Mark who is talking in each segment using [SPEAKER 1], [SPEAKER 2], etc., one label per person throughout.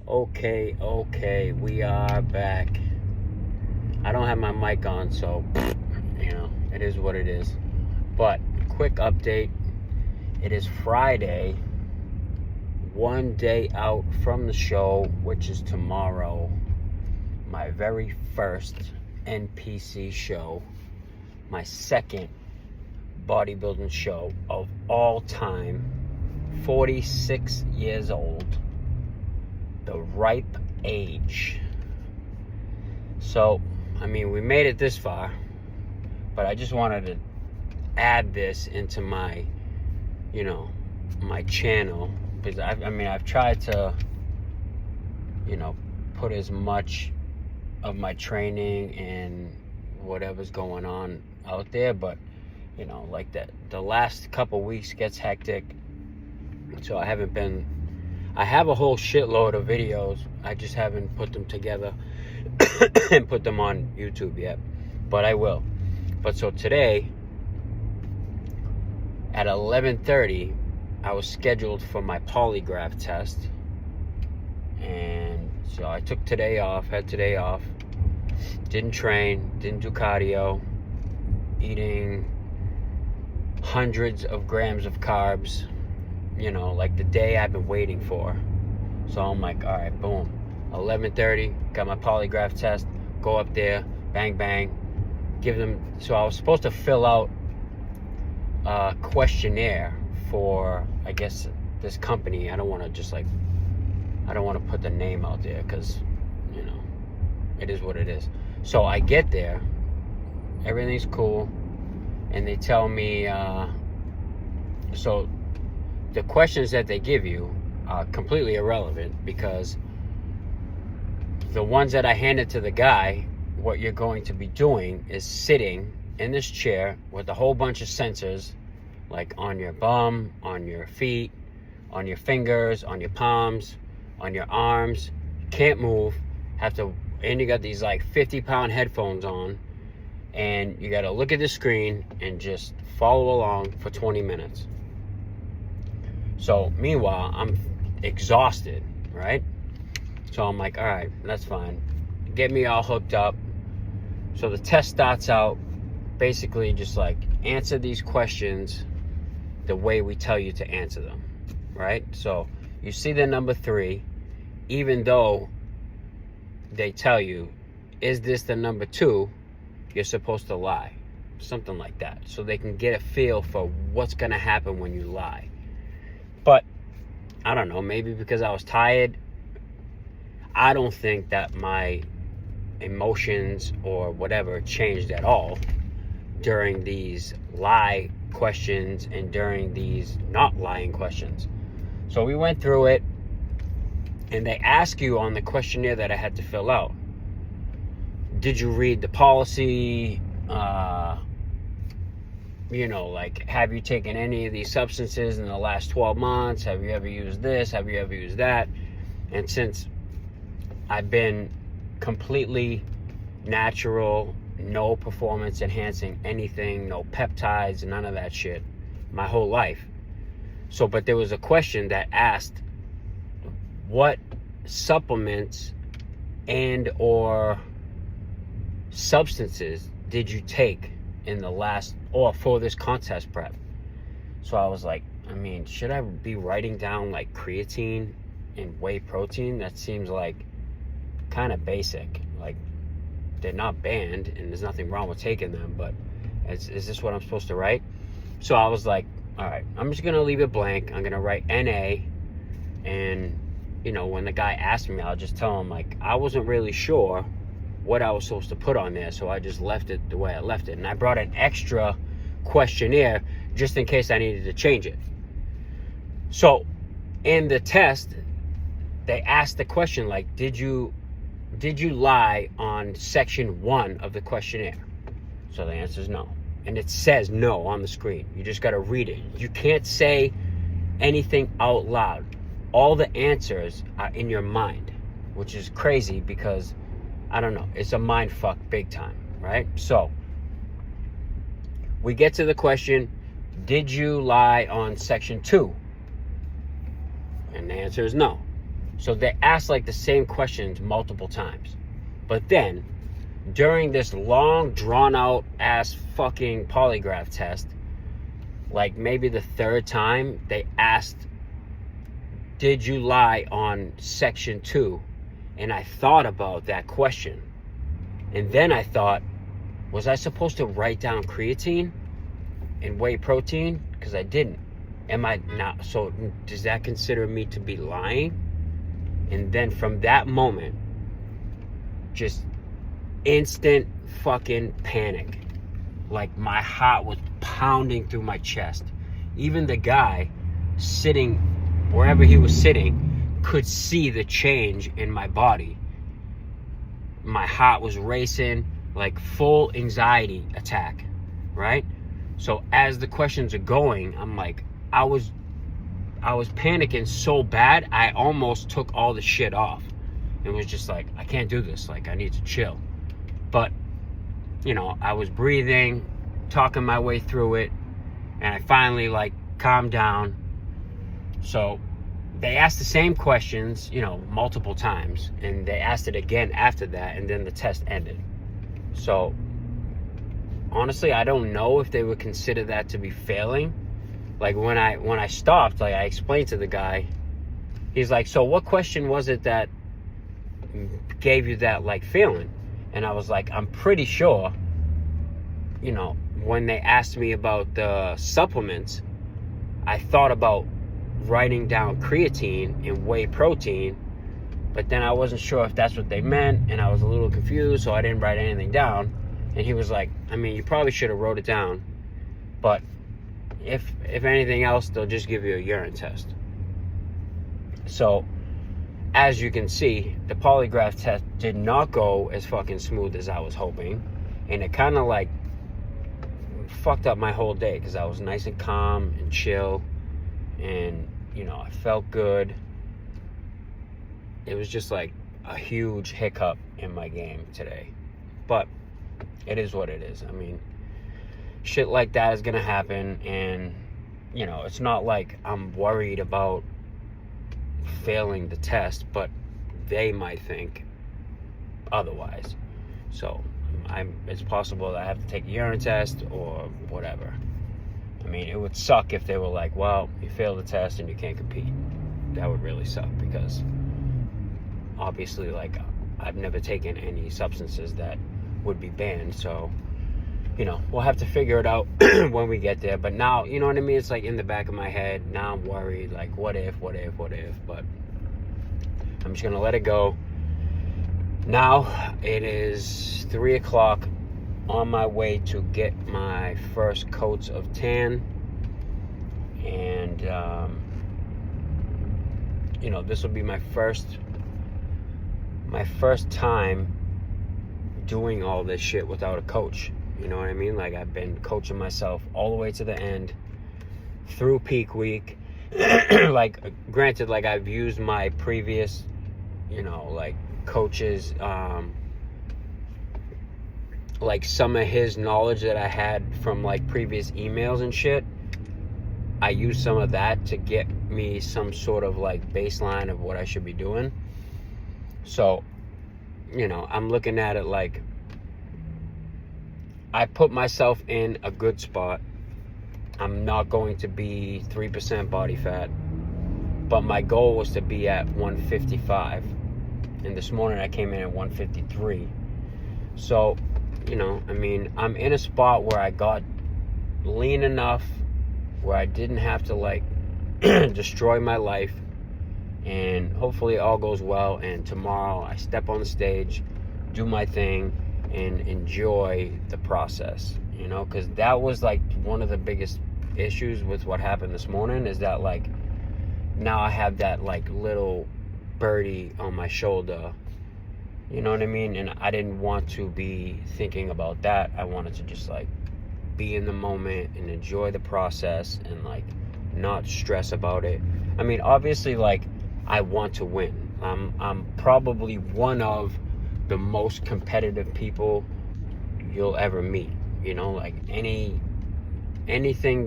[SPEAKER 1] Okay, we are back. I don't have my mic on, so, it is what it is. But, quick update. It is Friday, one day out from the show, which is tomorrow. My very first NPC show. My second bodybuilding show of all time. 46 years old. The ripe age. So, we made it this far, but I just wanted to add this into my, my channel, because I've tried to, put as much of my training and whatever's going on out there, but, like that, the last couple weeks gets hectic, so I have a whole shitload of videos. I just haven't put them together and put them on YouTube yet, but I will. But so today at 11:30, I was scheduled for my polygraph test, and so I took today off. Didn't train, didn't do cardio, eating hundreds of grams of carbs, like the day I've been waiting for. So I'm like, all right, boom, 11:30, got my polygraph test, go up there, bang, give them. So I was supposed to fill out a questionnaire for, I guess, this company. I don't want to put the name out there, because, it is what it is. So I get there, everything's cool, and they tell me, so the questions that they give you are completely irrelevant, because the ones that I handed to the guy, what you're going to be doing is sitting in this chair with a whole bunch of sensors, like on your bum, on your feet, on your fingers, on your palms, on your arms. Can't move, and you got these like 50-pound headphones on, and you got to look at the screen and just follow along for 20 minutes. So meanwhile, I'm exhausted, right? So I'm like, all right, that's fine. Get me all hooked up. So the test starts out basically just like, answer these questions the way we tell you to answer them, right? So you see the number 3, even though they tell you, is this the number 2, you're supposed to lie. Something like that. So they can get a feel for what's going to happen when you lie. But I don't know, maybe because I was tired, I don't think that my emotions or whatever changed at all during these lie questions and during these not lying questions. So we went through it, and they ask you on the questionnaire that I had to fill out, did you read the policy? Like, have you taken any of these substances in the last 12 months? Have you ever used this? Have you ever used that? And since I've been completely natural, no performance enhancing anything, no peptides, none of that shit, my whole life. So, but there was a question that asked, what supplements and or substances did you take in the last, or for this contest prep? So I was like, should I be writing down like creatine and whey protein? That seems like kind of basic. Like, they're not banned and there's nothing wrong with taking them, but is this what I'm supposed to write? So I was like, all right, I'm just gonna leave it blank. I'm gonna write NA, and when the guy asked me, I'll just tell him, like, I wasn't really sure what I was supposed to put on there, so I just left it the way I left it. And I brought an extra questionnaire just in case I needed to change it. So in the test, they asked the question, like, did you lie on section 1 of the questionnaire? So the answer is no. And it says no on the screen. You just got to read it. You can't say anything out loud. All the answers are in your mind, which is crazy, because I don't know, it's a mind fuck big time, right? So we get to the question, did you lie on section 2? And the answer is no. So they asked like the same questions multiple times. But then, during this long, drawn out ass fucking polygraph test, like maybe the third time, they asked, did you lie on section 2? And I thought about that question. And then I thought, was I supposed to write down creatine and whey protein? Because I didn't. Am I not? So does that consider me to be lying? And then from that moment, just instant fucking panic. Like my heart was pounding through my chest. Even the guy sitting wherever he was sitting could see the change in my body. My heart was racing, like full anxiety attack, right? So as the questions are going, I'm like, I was panicking so bad, I almost took all the shit off. It was just like, I can't do this. Like, I need to chill. But, you know, I was breathing, talking my way through it, and I finally, like, calmed down. So they asked the same questions, you know, multiple times, and they asked it again after that, and then the test ended. So, honestly, I don't know if they would consider that to be failing. Like, when I stopped, like, I explained to the guy, he's like, so what question was it that gave you that, like, feeling? And I was like, I'm pretty sure, you know, when they asked me about the supplements, I thought about writing down creatine and whey protein, but then I wasn't sure if that's what they meant, and I was a little confused, so I didn't write anything down. And he was like, I mean, you probably should have wrote it down, but if anything else, they'll just give you a urine test. So, as you can see, the polygraph test did not go as fucking smooth as I was hoping, and it kind of like fucked up my whole day, because I was nice and calm and chill, and, you know, I felt good. It was just like a huge hiccup in my game today. But it is what it is. I mean, shit like that is gonna happen, and, you know, it's not like I'm worried about failing the test, but they might think otherwise. So it's possible that I have to take a urine test or whatever. I mean, it would suck if they were like, well, you failed the test and you can't compete. That would really suck, because obviously, like, I've never taken any substances that would be banned. So, you know, we'll have to figure it out when we get there. But now, you know what I mean? It's like in the back of my head. Now I'm worried, like, what if? But I'm just going to let it go. Now it is 3 o'clock, on my way to get my first coats of tan. And, you know, this will be my first time doing all this shit without a coach. You know what I mean? Like, I've been coaching myself all the way to the end through peak week. Like, granted, like, I've used my previous, you know, like, coaches, like, some of his knowledge that I had from, like, previous emails and shit. I used some of that to get me some sort of, like, baseline of what I should be doing. So, you know, I'm looking at it like, I put myself in a good spot. I'm not going to be 3% body fat, but my goal was to be at 155. And this morning I came in at 153. So, you know, I mean, I'm in a spot where I got lean enough where I didn't have to, like, destroy my life. And hopefully it all goes well, and tomorrow I step on the stage, do my thing, and enjoy the process, you know, because that was, like, one of the biggest issues with what happened this morning, is that, like, now I have that, like, little birdie on my shoulder, you know what I mean? And I didn't want to be thinking about that. I wanted to just, like, be in the moment and enjoy the process and, like, not stress about it. I mean, obviously, like, I want to win. I'm probably one of the most competitive people you'll ever meet. You know, like, anything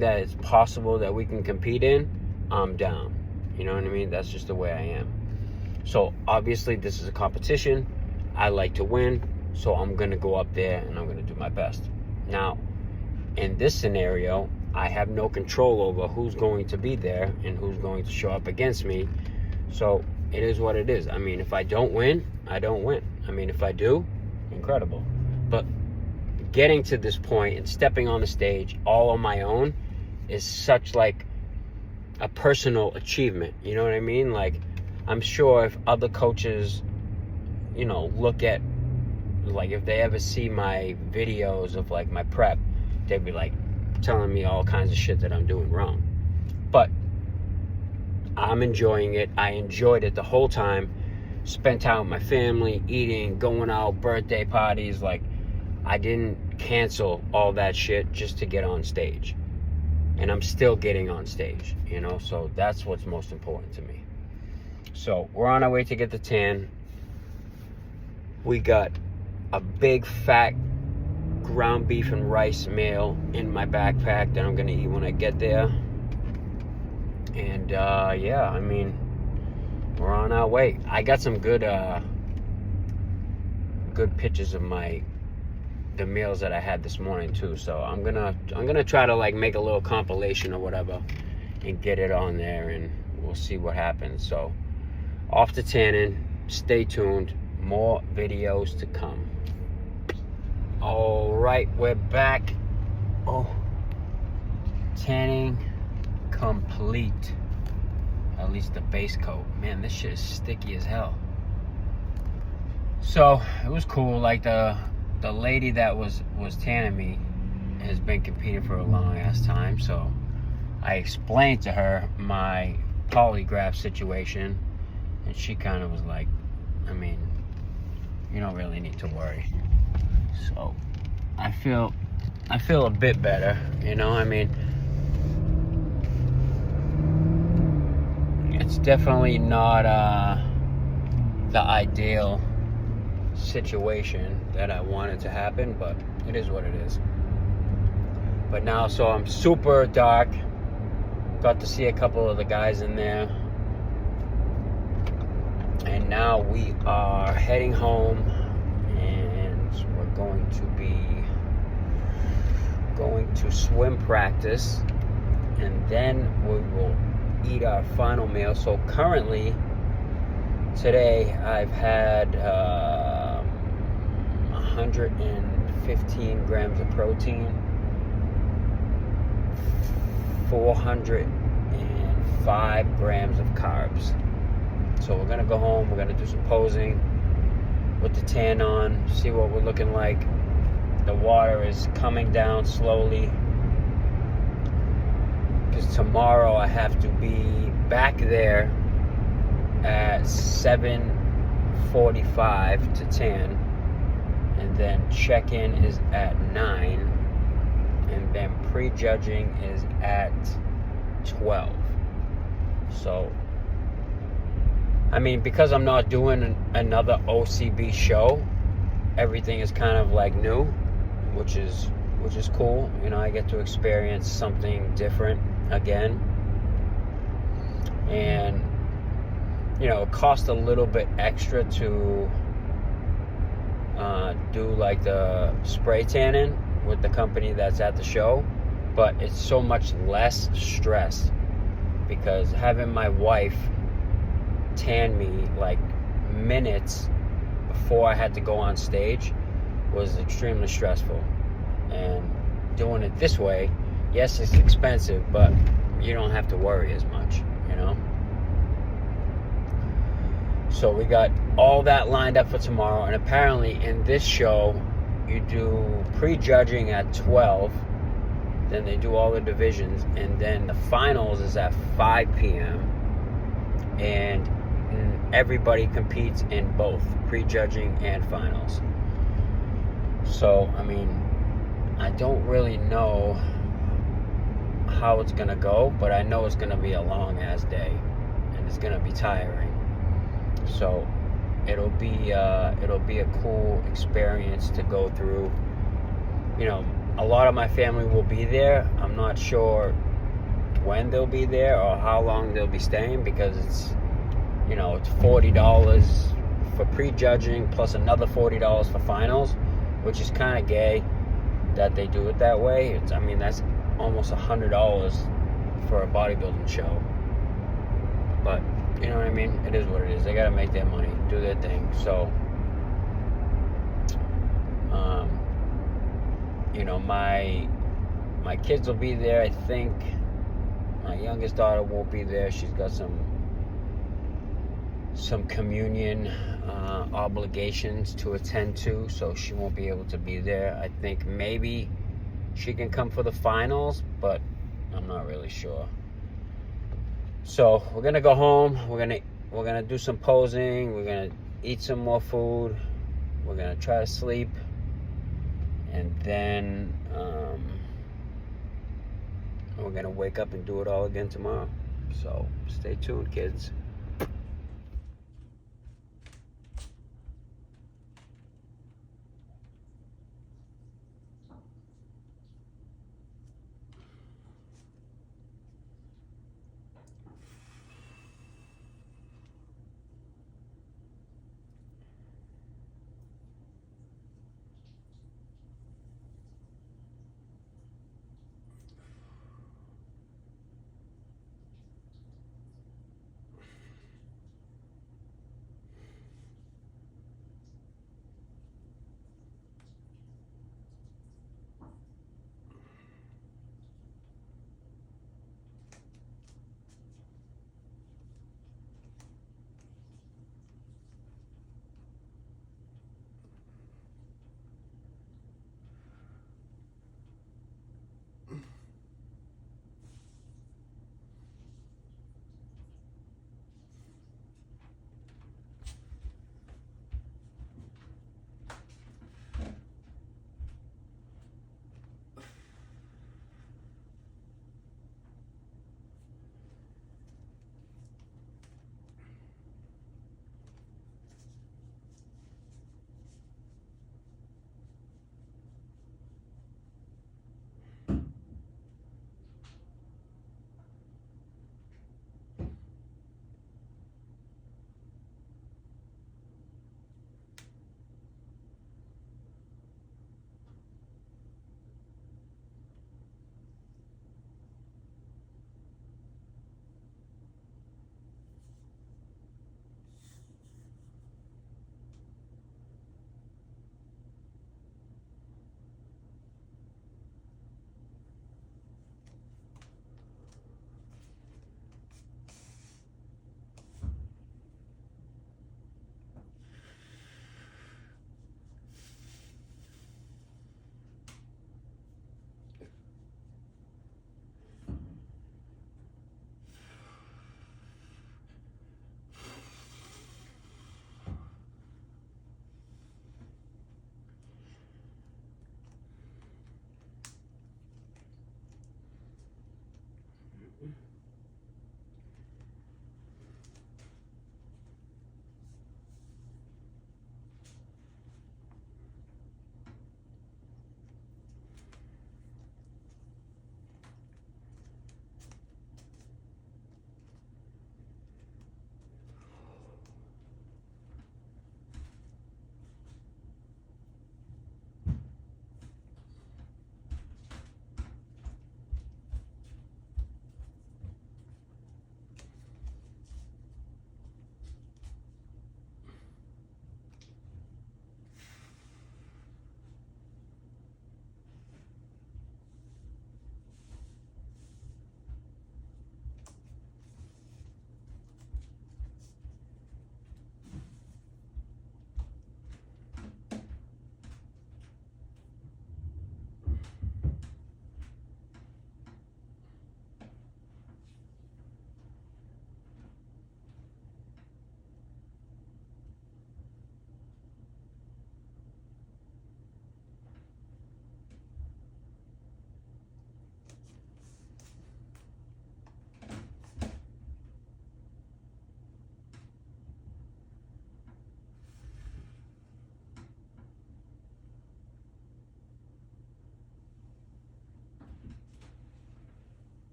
[SPEAKER 1] that is possible that we can compete in, I'm down. You know what I mean? That's just the way I am. So obviously this is a competition. I like to win, so I'm gonna go up there and I'm gonna do my best. Now, in this scenario, I have no control over who's going to be there and who's going to show up against me. So it is what it is. I mean, if I don't win, I don't win. I mean, if I do, incredible. But getting to this point and stepping on the stage all on my own is such like a personal achievement. You know what I mean? Like, I'm sure if other coaches, you know, look at, like, if they ever see my videos of like my prep, they'd be like telling me all kinds of shit that I'm doing wrong. But I'm enjoying it. I enjoyed it the whole time. Spent time with my family, eating, going out, birthday parties. Like, I didn't cancel all that shit just to get on stage. And I'm still getting on stage, you know? So that's what's most important to me. So we're on our way to get the tan. We got a big fat ground beef and rice meal in my backpack that I'm gonna eat when I get there. And yeah, I mean, we're on our way. I got some good pictures of the meals that I had this morning too. So I'm gonna try to like make a little compilation or whatever and get it on there, and we'll see what happens. So off to tanning. Stay tuned. More videos to come. All right, we're back. Oh, tanning complete. At least the base coat. Man, this shit is sticky as hell. So it was cool. Like the lady that was tanning me has been competing for a long ass time. So I explained to her my polygraph situation, and she kind of was like, I mean, you don't really need to worry. So I feel a bit better, you know. I mean, it's definitely not the ideal situation that I wanted to happen, but it is what it is. But now, so I'm super dark. Got to see a couple of the guys in there. And now we are heading home, and we're going to swim practice, and then we will eat our final meal. So currently, today, I've had 115 grams of protein, 405 grams of carbs. So we're gonna go home, we're gonna do some posing with the tan on, see what we're looking like. The water is coming down slowly, because tomorrow I have to be back there at 7:45 to tan, and then check-in is at 9, and then prejudging is at 12. So I mean, because I'm not doing another OCB show, everything is kind of like new, which is cool. You know, I get to experience something different again. And, you know, it costs a little bit extra to do like the spray tanning with the company that's at the show, but it's so much less stress, because having my wife tan me like minutes before I had to go on stage was extremely stressful. And doing it this way, yes, it's expensive, but you don't have to worry as much, you know. So we got all that lined up for tomorrow, and apparently in this show you do prejudging at 12, then they do all the divisions, and then the finals is at 5 p.m. and everybody competes in both prejudging and finals. So, I mean, I don't really know how it's gonna go, but I know it's gonna be a long ass day, and it's gonna be tiring. So it'll be a cool experience to go through. You know, a lot of my family will be there. I'm not sure when they'll be there or how long they'll be staying, because it's, you know, it's $40 for prejudging plus another $40 for finals, which is kind of gay that they do it that way. I mean, that's almost $100 for a bodybuilding show. But you know what I mean? It is what it is. They gotta make their money, do their thing. So, you know, my kids will be there. I think my youngest daughter won't be there. She's got some communion obligations to attend to, so she won't be able to be there. I think maybe she can come for the finals, but I'm not really sure. So we're gonna go home. We're gonna do some posing. We're gonna eat some more food. We're gonna try to sleep, and then we're gonna wake up and do it all again tomorrow. So stay tuned, kids.